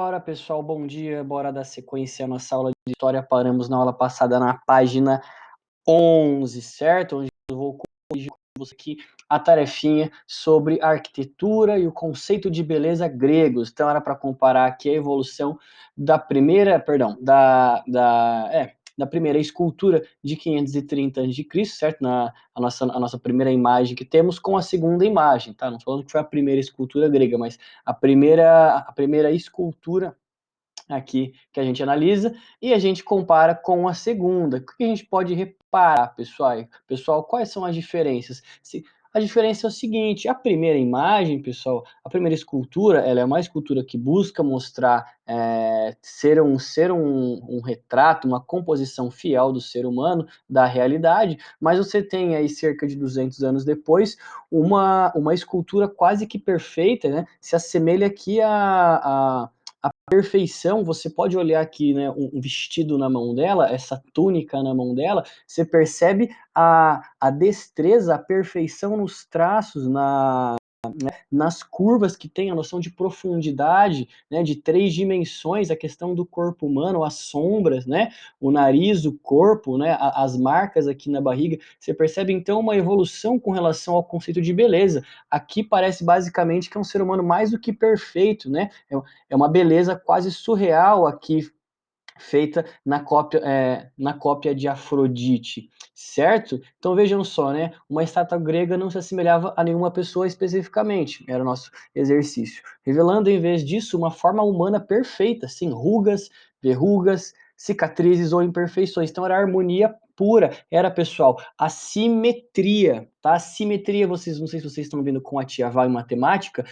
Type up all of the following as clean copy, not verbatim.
Ora, pessoal, bom dia. Bora dar sequência à nossa aula de história. Paramos na aula passada na página 11, certo? Onde eu vou corrigir com você aqui a tarefinha sobre a arquitetura e o conceito de beleza gregos. Então, era para comparar aqui a evolução da primeira, perdão, da primeira escultura de 530 a.C., certo? A nossa primeira imagem que temos com a segunda imagem, tá? Não falando que foi a primeira escultura grega, mas a primeira escultura aqui que a gente analisa e a gente compara com a segunda. O que a gente pode reparar, pessoal? Pessoal, quais são as diferenças? A diferença é o seguinte: a primeira imagem, pessoal, a primeira escultura, ela é uma escultura que busca mostrar ser um retrato, uma composição fiel do ser humano, da realidade, mas você tem aí cerca de 200 anos depois uma escultura quase que perfeita, né? Se assemelha aqui a perfeição. Você pode olhar aqui, né, um vestido na mão dela, essa túnica na mão dela, você percebe a destreza, a perfeição nos traços, nas curvas que tem, a noção de profundidade, né, de 3 dimensões, a questão do corpo humano, as sombras, né, o nariz, o corpo, né, as marcas aqui na barriga. Você percebe então uma evolução com relação ao conceito de beleza. Aqui parece basicamente que é um ser humano mais do que perfeito, né? É uma beleza quase surreal aqui feita na cópia de Afrodite, certo? Então vejam só, né? Uma estátua grega não se assemelhava a nenhuma pessoa especificamente, era o nosso exercício, revelando em vez disso uma forma humana perfeita, sem rugas, verrugas, cicatrizes ou imperfeições. Então era harmonia pura, era, pessoal, a simetria, tá? A simetria, vocês, não sei se vocês estão vendo com a tia Val em matemática,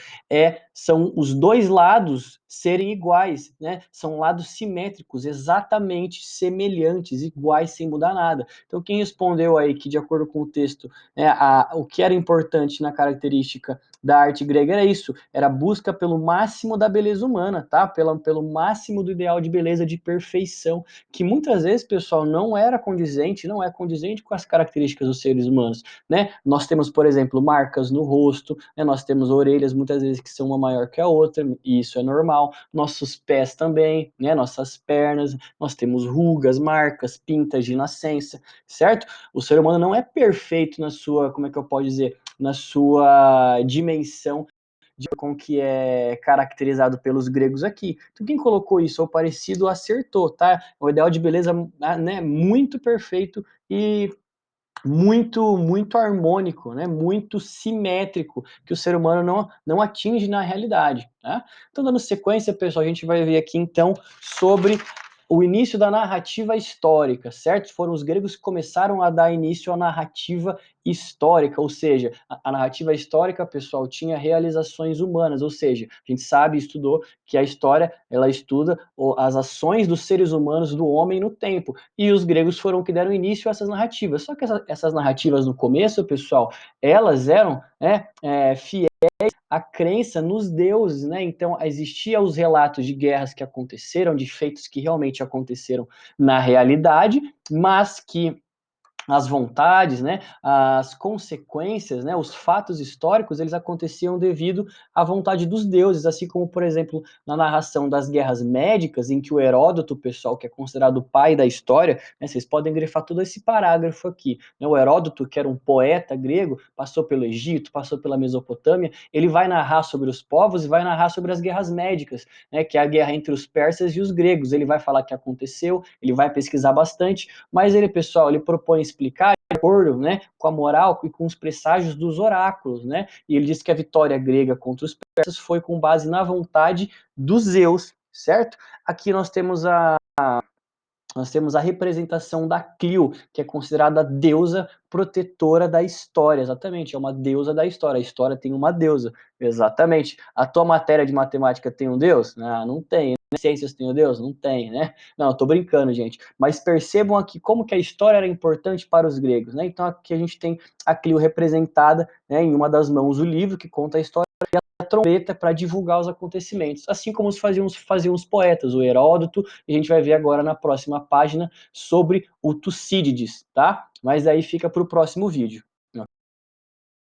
são os dois lados serem iguais, né? São lados simétricos, exatamente semelhantes, iguais, sem mudar nada. Então, quem respondeu aí que, de acordo com o texto, né, o que era importante na característica da arte grega era isso, era a busca pelo máximo da beleza humana, tá? Pelo máximo do ideal de beleza, de perfeição, que muitas vezes, pessoal, não é condizente com as características dos seres humanos, né? Nós temos, por exemplo, marcas no rosto, né? Nós temos orelhas muitas vezes que são uma maior que a outra, e isso é normal. Nossos pés também, né? Nossas pernas, nós temos rugas, marcas, pintas de nascença, certo? O ser humano não é perfeito na sua, como é que eu posso dizer, na sua dimensão de com que é caracterizado pelos gregos aqui. Então, quem colocou isso ou parecido acertou, tá? O ideal de beleza, né, muito perfeito e muito harmônico, né? Muito simétrico, que o ser humano não atinge na realidade. Tá? Então, dando sequência, pessoal, a gente vai ver aqui então sobre o início da narrativa histórica, certo? Foram os gregos que começaram a dar início à narrativa histórica, ou seja, a narrativa histórica, pessoal, tinha realizações humanas, ou seja, a gente sabe, estudou que a história, ela estuda as ações dos seres humanos, do homem no tempo, e os gregos foram que deram início a essas narrativas. Só que essas narrativas no começo, pessoal, elas eram, né, fiéis à crença nos deuses, né? Então existia os relatos de guerras que aconteceram, de feitos que realmente aconteceram na realidade, mas que as vontades, né, as consequências, né, os fatos históricos, eles aconteciam devido à vontade dos deuses, assim como, por exemplo, na narração das guerras médicas, em que o Heródoto, pessoal, que é considerado o pai da história, né, vocês podem grifar todo esse parágrafo aqui, né, o Heródoto, que era um poeta grego, passou pelo Egito, passou pela Mesopotâmia, ele vai narrar sobre os povos e vai narrar sobre as guerras médicas, né, que é a guerra entre os persas e os gregos, ele vai falar que aconteceu, ele vai pesquisar bastante, mas ele, pessoal, ele propõe explicar de acordo, né, com a moral e com os presságios dos oráculos, né? E ele diz que a vitória grega contra os persas foi com base na vontade dos Zeus, certo? Aqui nós temos a representação da Clio, que é considerada a deusa protetora da história, exatamente, é uma deusa da história, a história tem uma deusa, exatamente. A tua matéria de matemática tem um deus? Não tem. Ciências tem um deus? Não tem, né? Não, eu tô brincando, gente. Mas percebam aqui como que a história era importante para os gregos, né? Então aqui a gente tem a Clio representada, né, em uma das mãos o livro que conta a história, a trombeta para divulgar os acontecimentos, assim como faziam os poetas, o Heródoto, e a gente vai ver agora na próxima página sobre o Tucídides, tá? Mas aí fica para o próximo vídeo.